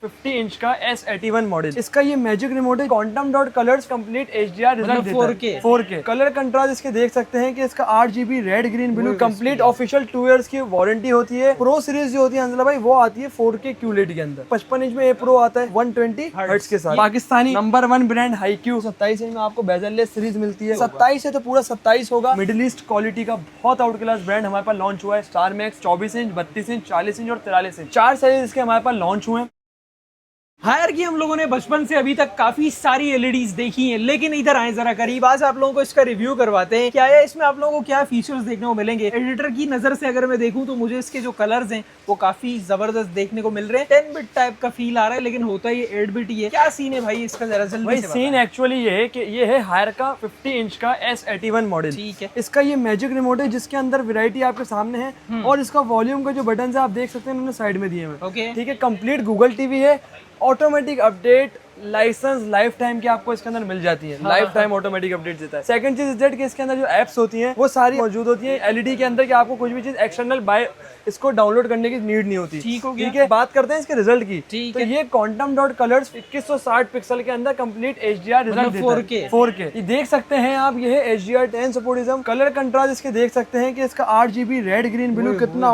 50 inch का S81 model. इसका ये मैजिक रिमोट है, quantum dot colours complete HDR result देता है 4K कलर कंट्रास्ट। इसके देख सकते हैं कि इसका 8GB red green blue complete official 2 years की वारंटी होती है। प्रो सीरीज जो होती है अंजला भाई वो आती है 4K QLED के अंदर। 55 इंच में ये प्रो आता है 120 हर्ट्ज के साथ। Pakistani number 1 brand Haikyu 27 inch में आपको बेजललेस सीरीज मिलती है। 27 है तो पूरा 27 होगा। मिडिल ईस्ट क्वालिटी का बहुत आउट क्लास ब्रांड हमारे पास लॉन्च हुआ है। Star max 24 inch 32 inch 40 inch और 43 इंच 4 साइज इसके हमारे पास लॉन्च हुए हैं। हायर की हम लोगों ने बचपन से अभी तक काफी सारी एलईडीज देखी हैं, लेकिन इधर आए जरा करीब, आज आप लोगों को इसका रिव्यू करवाते हैं। क्या है इसमें आप लोगों को क्या फीचर्स देखने को मिलेंगे। एडिटर की नजर से अगर मैं देखूं तो मुझे इसके जो कलर्स हैं वो काफी जबरदस्त देखने को मिल रहे हैं। 10 बिट टाइप का फील आ रहा है, लेकिन होता ये 8 बिट ही है। क्या सीन है भाई इसका, जरा जल्दी भाई से सीन एक्चुअली ये है कि ये है हायर का 50 इंच का S81 मॉडल। ठीक है। इसका ये मैजिक रिमोट है जिसके अंदर वैरायटी आपके सामने है और इसका वॉल्यूम का जो बटन है आप देख सकते हैं उन्होंने साइड में दिए हुए। ओके। ठीक है, कंप्लीट गूगल टीवी है। Automatic update license lifetime की आपको इसके अंदर मिल जाती है। लाइफ टाइम ऑटोमेटिक अपडेट देता है। सेकंड चीज इज कि इसके अंदर जो एप्स होती हैं वो सारी मौजूद होती हैं एलईडी के अंदर, कि आपको कुछ भी चीज एक्सटर्नल बाय इसको डाउनलोड करने की नीड नहीं होती। ठीक हो गया। ठीक है, बात करते हैं इसके रिजल्ट की। ठीक तो है। ये क्वांटम डॉट कलर्स 2160 पिक्सल के अंदर कंप्लीट HDR रिजल्ट देता है 4K। ये देख सकते हैं आप, ये है HDR10 सपोर्टिज्म। कलर कंट्रास्ट इसके देख सकते हैं कि इसका 8GB रेड ग्रीन ब्लू कितना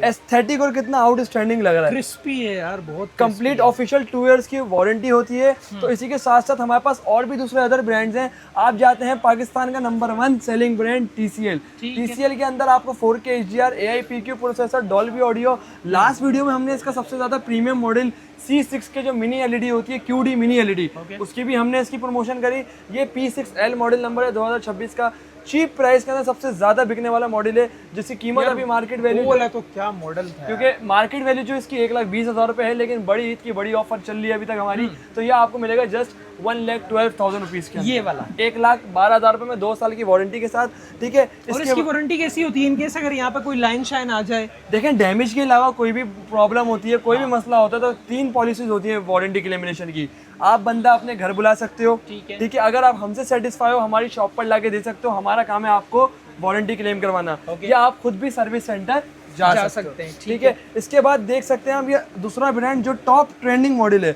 एस्थेटिक और कितना आउटस्टैंडिंग लग रहा है। क्रिस्पी है यार, बहुत कंप्लीट ऑफिशियल 2 इयर्स की वारंटी होती है। तो इसी के साथ साथ हमारे पास और भी दूसरे अदर ब्रांड्स हैं। आप जाते हैं पाकिस्तान का number 1 selling brand TCL। TCL के अंदर आपको 4K HDR AIPQ processor Dolby audio. Last video में हमने इसका सबसे ज्यादा प्रीमियम मॉडल C6 के जो मिनी LED होती है QD मिनी LED उसकी भी हमने इसकी प्रमोशन करी। ये P6L मॉडल नंबर है 2026 का। चीप प्राइस के अंदर सबसे ज्यादा बिकने वाला मॉडल है, जिसकी कीमत अभी मार्केट वैल्यू बोला तो क्या मॉडल था, क्योंकि मार्केट वैल्यू जो इसकी 1,20,000 रुपए है, लेकिन बड़ी ईद की बड़ी ऑफर चल रही है अभी तक हमारी। तो ये आपको मिलेगा जस्ट 1,12,000 रुपीज के। ये वाला 1,12,000 रुपए में 2 साल की वारंटी के साथ। ठीक है, और इसकी वारंटी कैसी होती है इनकेस अगर यहाँ पे कोई लाइन शाइन आ जाए। देखें, डैमेज के अलावा कोई भी प्रॉब्लम होती है, कोई भी मसला होता है, तो 3 पॉलिसीज होती है वारंटी क्लेमिनेशन की। आप बंदा अपने घर बुला सकते हो। ठीक है, अगर आप हमसे सेटिस्फाई हो हमारी शॉप पर लाके दे सकते हो। हमारा काम है आपको वारंटी क्लेम करवाना, या आप खुद भी सर्विस सेंटर जा सकते हैं। ठीक है, इसके बाद देख सकते हैं आप, ये दूसरा ब्रांड जो टॉप ट्रेंडिंग मॉडल है,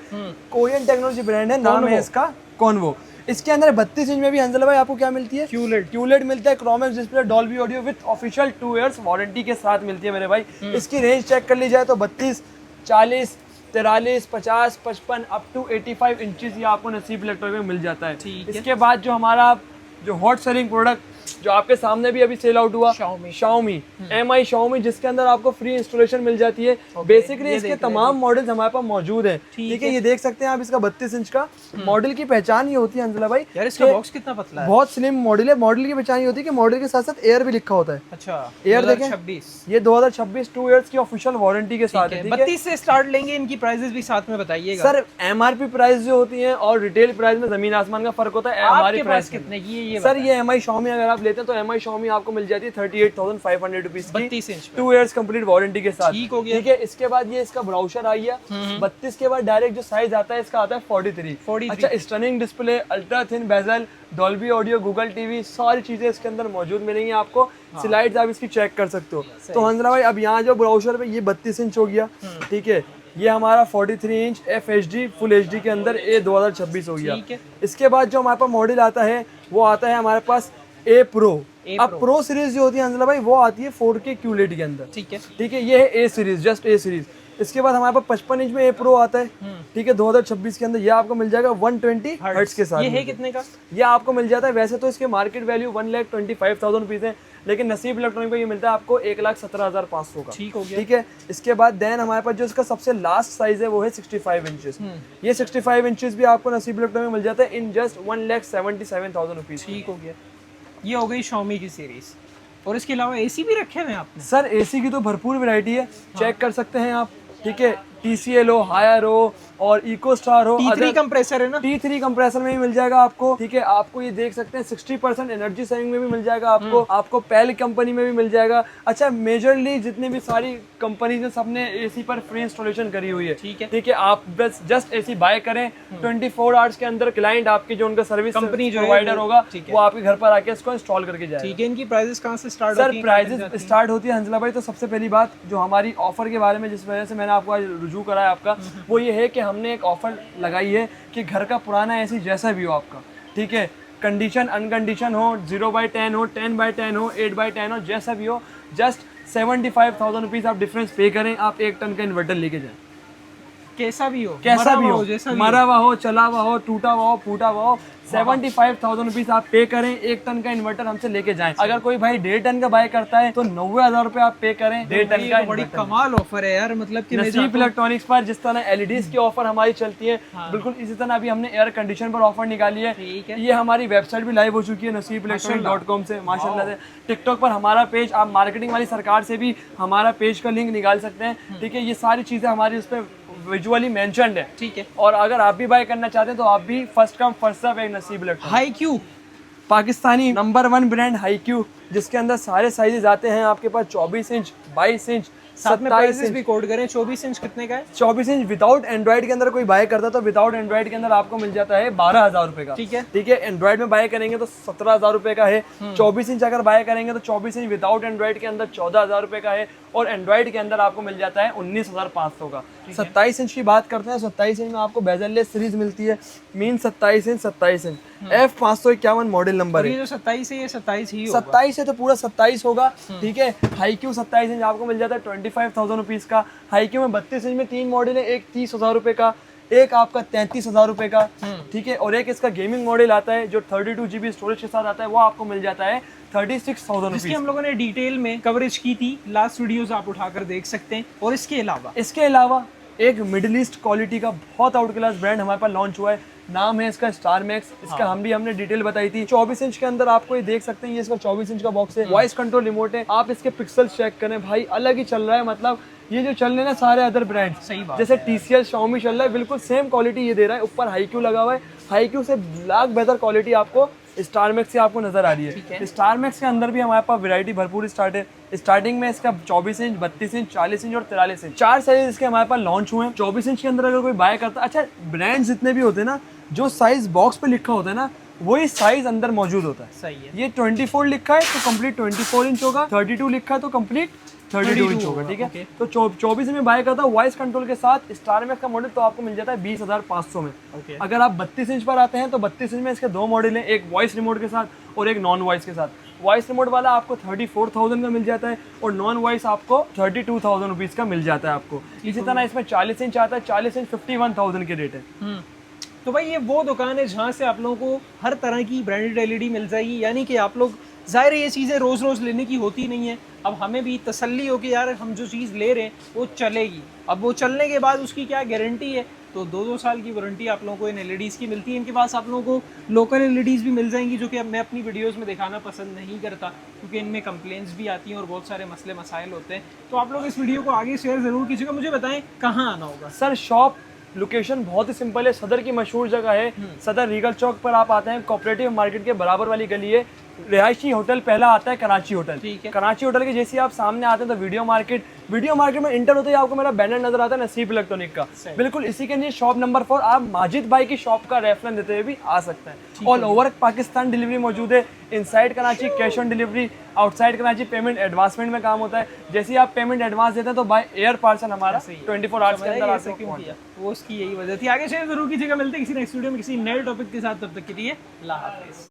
कोरियन टेक्नोलॉजी ब्रांड है, नाम है इसका कॉन्वो। इसके अंदर 32 इंच में भी अंजला भाई आपको क्या मिलती है, QLED मिलता है, क्रोमैक्स display, Dolby audio with official 2 years warranty के साथ मिलती है मेरे भाई। इसकी रेंज चेक कर ली जाए तो 32, 40, 43, 50, 55 अप टू 85 इंचेस ये आपको नसीब इलेक्ट्रॉनिक में मिल जाता है। इसके बाद जो हमारा जो हॉट सेलिंग प्रोडक्ट जो आपके सामने भी अभी सेल आउट हुआ, Xiaomi MI Xiaomi, जिसके अंदर आपको फ्री इंस्टॉलेशन मिल जाती है। बेसिकली इसके तमाम मॉडल्स हमारे पास मौजूद हैं। ठीक है, ये देख सकते हैं आप, इसका 32 इंच का मॉडल की पहचान ये होती है अंजला भाई, यार इसका बॉक्स कितना पतला है, बहुत स्लिम मॉडल है। मॉडल की पहचान ये होती है कि मॉडल के साथ साथ एयर भी लिखा होता है। अच्छा, एयर देखें, ये 2026 2 इयर्स की ऑफिशियल वारंटी के साथ है। 32 से स्टार्ट लेंगे, इनकी प्राइसेस भी साथ में बताइएगा। सर MRP प्राइस जो होती है और रिटेल प्राइस में जमीन आसमान का फर्क होता है। हमारे प्राइस कितने की है ये? सर ये MI Xiaomi अगर आप लेते हैं तो MI Xiaomi आपको मिल जाती है 38,500 रुपीज की, 32 इंच 2 इयर्स कंप्लीट वारंटी के साथ। ठीक हो गया। ठीक है, इसके बाद ये इसका ब्राउजर आई है 32 के बाद डायरेक्ट जो साइज आता है इसका आता है 43। अच्छा, stunning display, ultra thin bezel, Dolby audio, Google TV, सारी चीजें इसके अंदर मौजूद मिलेंगी आपको। स्लाइड्स आप इसकी चेक कर सकते हो। तो हंसरा भाई अब यहाँ जो ब्राउजर पे ये 32 इंच हो गया। ठीक है, ये हमारा 43 इंच FHD फुल HD के अंदर ये 2026 हो गया। इसके बाद जो हमारे पास मॉडल आता है वो आता है हमारे पास A Pro। अब प्रो सीरीज जो होती है अंजला भाई वो आती है 4K QLED के अंदर। ठीक है, ये है A series, just A series. इसके बाद हमारे पास 55 इंच में A Pro आता है। ठीक है, 2026 के अंदर ये आपको मिल जाएगा 120 हर्ट्ज के साथ। ये है कितने का? ये आपको मिल जाता है, वैसे तो इसके मार्केट वैल्यू 1,25,000 रुपीज है, लेकिन नसीब इलेक्ट्रॉनिक को ये मिलता है आपको 1,17,500 का। ठीक हो गया। ठीक है, इसके बाद देन हमारे पास जो इसका सबसे लास्ट साइज है वो है 65 इंचेस। ये 65 इंचेस भी आपको नसीब इलेक्ट्रॉनिक में मिल जाता है इन जस्ट 1,77,000 रुपीज। ठीक हो गया, ये हो गई Xiaomi की सीरीज। और इसके अलावा AC भी रखे हुए हैं आपने? सर AC की तो भरपूर वैरायटी है, चेक कर सकते हैं आप। ठीक है, TCL हो, हायर हो और इको स्टार हो। T3 कंप्रेसर है ना? T3 कंप्रेसर में भी मिल जाएगा आपको। ठीक है, आपको ये देख सकते हैं 60% एनर्जी सेविंग में भी मिल जाएगा आपको पेल कंपनी में भी मिल जाएगा। अच्छा, मेजरली जितनी भी सारी कंपनीज हैं सबने AC पर फ्री इंस्टॉलेशन करी हुई है। ठीक है, आप बस जस्ट AC बाय करें, 24 आवर्स के अंदर क्लाइंट आपकी जो उनका सर्विस कंपनी जो प्रोवाइडर होगा वो आपके घर पर आके इसको इंस्टॉल करके जाएगा। ठीक है, इनकी प्राइसेस कहाँ से स्टार्ट होती है? सर प्राइसेस स्टार्ट होती है हंसला भाई, तो सबसे पहली बात जो हमारी ऑफर के बारे में जिस वजह से मैंने आपको आज रुजू करा है आपका, वो ये है कि हमने एक ऑफर लगाई है कि घर का पुराना एसी जैसा भी हो आपका, ठीक है, कंडीशन अनकंडीशन हो, 0/10 हो, 10/10 हो, 8/10 हो, जैसा भी हो, जस्ट 75,000 रुपीज़ आप डिफरेंस पे करें, आप 1 टन का इन्वर्टर लेके जाएं, कैसा भी हो, कैसा भी हो, जैसा भी मरा हुआ हो, चला हुआ हो, टूटा हुआ हो, फूटा हुआ हो, 75,000 रुपीज़ आप पे करें, 1 टन का इन्वर्टर हमसे लेके जाएं। अगर कोई भाई 1.5 टन का बाय करता है तो 90,000 रुपए आप पे करें 1.5 टन का। बड़ी कमाल ऑफर है यार, मतलब कि नसीब इलेक्ट्रॉनिक्स पर जिस तरह एलईडीज की ऑफर हमारी चलती है, बिल्कुल इसी तरह अभी हमने एयर कंडीशन पर ऑफर निकाली है। ये हमारी वेबसाइट भी लाइव हो चुकी है nasibelectronic.com से माशाल्लाह से। टिकटॉक पर हमारा पेज, आप मार्केटिंग वाली सरकार से भी हमारा पेज का लिंक निकाल सकते हैं, ठीक है। ये सारी चीजें हमारी उस पर विजुअली मेंशन्ड है, ठीक है। और अगर आप भी बाय करना चाहते हैं तो आप भी फर्स्ट कम फर्स्ट सर्व एक नसीब electronic. Haikyu Pakistani number 1 brand Haikyu, जिसके अंदर सारे साइजेस आते हैं आपके पास, 24 इंच, 22 इंच, साथ में 27 प्राइसेस भी कोड करें। 24 इंच कितने का है? 24 इंच विदाउट एंड्रॉइड के अंदर कोई बाय करता है तो विदाउट एंड्रॉइड के अंदर आपको मिल जाता है 12,000 रुपए का, ठीक है। ठीक है। एंड्रॉइड में बाय करेंगे तो 17,000 रुपए का है। 24 इंच अगर बाय करेंगे तो 24 इंच विदाउट एंड्रॉइड के अंदर 14,000 रुपए का है, और एंड्रॉइड के अंदर आपको मिल जाता है 19,500 का। 27 इंच की बात करते हैं, 27 इंच में आपको बेजरलेस सीरीज मिलती है, mean 27 inch F551 model number है। ये जो 27 है ये 27 ही होगा। 27 है तो पूरा 27 होगा, ठीक है। हाईक्यू 27 इंच आपको मिल जाता है 25,000 रुपीज़ का। हाईक्यू में 32 इंच में 3 मॉडल है, एक 30,000 रुपए का, एक आपका 33,000 रुपए का, ठीक है। और एक इसका गेमिंग मॉडल आता है जो 32 GB स्टोरेज के साथ आता है, वो आपको मिल जाता है 36,000 जिसकी रुपीज़। हम लोगों ने डिटेल में कवरेज की थी, लास्ट वीडियोस आप उठाकर देख सकते हैं। और इसके अलावा एक मिडिल ईस्ट क्वालिटी का बहुत आउट क्लास ब्रांड हमारे पास लॉन्च हुआ है, नाम है इसका स्टार मैक्स। इसका हमने डिटेल बताई थी। 24 इंच के अंदर आपको ये देख सकते हैं, ये इसका 24 इंच का बॉक्स है, वॉइस कंट्रोल रिमोट है। आप इसके पिक्सल्स चेक करें भाई, अलग ही चल रहा है। मतलब ये जो चल रहे हैं ना सारे अदर ब्रांड, सही बात जैसे TCL, Xiaomi चल रहा है, बिल्कुल सेम क्वालिटी ये दे रहा है। ऊपर हाईक्यू लगा हुआ है, हाईक्यू से लाख बेहतर क्वालिटी आपको स्टार मैक्स से आपको नजर आ रही है। स्टार मैक्स के अंदर भी हमारे पास वैरायटी भरपूर स्टार्ट है। स्टार्टिंग में इसका 24 इंच, 32 इंच, 40 इंच और 43 इंच, 4 साइज इसके हमारे पास लॉन्च हुए हैं। 24 इंच के अंदर अगर कोई बाय करता है, अच्छा ब्रांड जितने भी होते हैं ना, जो साइज बॉक्स पे लिखा होता है ना, वही साइज अंदर मौजूद होता है। सही है। ये 24 लिखा है तो कंप्लीट 24 इंच होगा, 32 लिखा है तो कंप्लीट 32 इंच होगा, ठीक है। तो 24 में बाय करता है वॉइस कंट्रोल के साथ स्टार मैक्स का मॉडल, तो आपको मिल जाता है 20,500 में। अगर आप 32 इंच पर आते हैं तो 32 इंच में इसके 2 मॉडल हैं, एक वॉइस रिमोट के साथ और एक नॉन वॉइस के साथ। वॉइस रिमोट वाला आपको 34,000 का मिल जाता है और नॉन वॉइस आपको 32,000 रुपीज़ का मिल जाता है आपको। इसी तरह इसमें 40 इंच आता है, 40 इंच 51,000 के रेट है। तो भाई ये वो दुकान है जहाँ से आप लोगों को हर तरह की ब्रांडेड LED मिल जाएगी। यानी कि आप लोग, जाहिर है ये चीज़ें रोज़ रोज़ लेने की होती नहीं है। अब हमें भी तसल्ली हो कि यार हम जो चीज़ ले रहे हैं वो चलेगी। अब वो चलने के बाद उसकी क्या गारंटी है, तो 2-2 साल की वारंटी आप लोगों को इन LEDs की मिलती है। इनके पास आप लोगों को लोकल LEDs भी मिल जाएंगी, जो कि अब मैं अपनी वीडियोस में दिखाना पसंद नहीं करता क्योंकि इनमें कंप्लेंट्स भी आती हैं और बहुत सारे मसले मसाइल होते हैं। तो आप लोग इस वीडियो को आगे शेयर ज़रूर कीजिएगा। मुझे बताएं कहाँ आना होगा। सर शॉप लोकेशन बहुत ही सिंपल है, सदर की मशहूर जगह है। सदर रीगल चौक पर आप आते हैं, कोऑपरेटिव मार्केट के बराबर वाली गली है। रिहायशी होटल पहला आता है कराची होटल, ठीक है। कराची होटल के जैसे आप सामने आते हैं तो वीडियो मार्केट में इंटर होते ही आपको मेरा बैनर नजर आता है नसीब इलेक्ट्रॉनिक का, बिल्कुल इसी के नीचे शॉप नंबर 4। आप माजिद भाई की शॉप का रेफरेंस देते हुए भी आ सकते हैं। ऑल ओवर पाकिस्तान डिलीवरी मौजूद है। Inside Karachi cash on delivery, outside Karachi payment advancement में काम होता है। जैसे ही आप पेमेंट एडवांस देते हैं तो बाय एयर पार्सल हमारा 24 आवर्स के अंदर आता है। वो उसकी यही वजह थी। आगे शेयर जरूर कीजिएगा। मिलते हैं किसी नेक्स्ट वीडियो में किसी नए टॉपिक के साथ, तब तक के लिए अल्लाह हाफिज़।